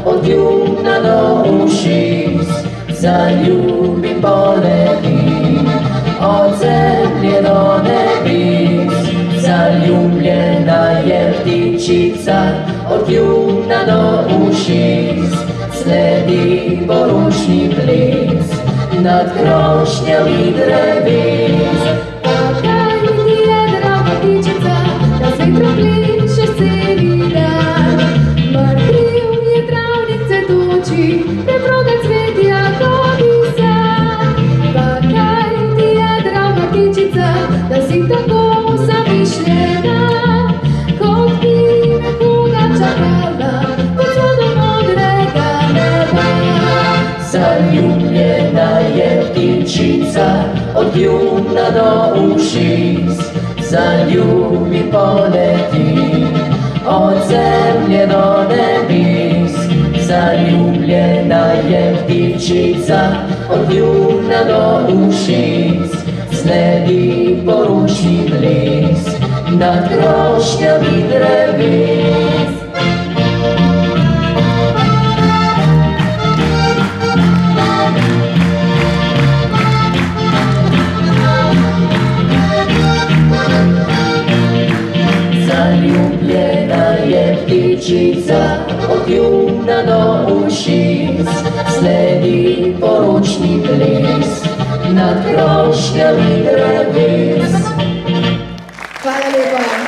od juna do ušic, zaljubim poleti, od zemlje do nebis. Zaljubljena je ptičica, od juna do ušic, sledi boručni ples nad krošnjami dreves. Kaj ti je, draga ptičica, da se troplišeš celi dan? Mar kriv je travnik cvetoči, preproga cvetja kot san. Pa kaj ti je, draga ptičica, da si tako zamišljena, kot bi nekoga čakala pod spodom modrega neba. Zaljubljena je ptičica, od juna do ušic, zaljubi poleti, od zemlje do nebis. Zaljubljena je ptičica, od juna do ušic, sledi poručni ples nad krošnjami dreves. Zaljubljena je ptičica, od juna do ušic, sledi poručni ples nad krošnjami dreves. Hvala lepa.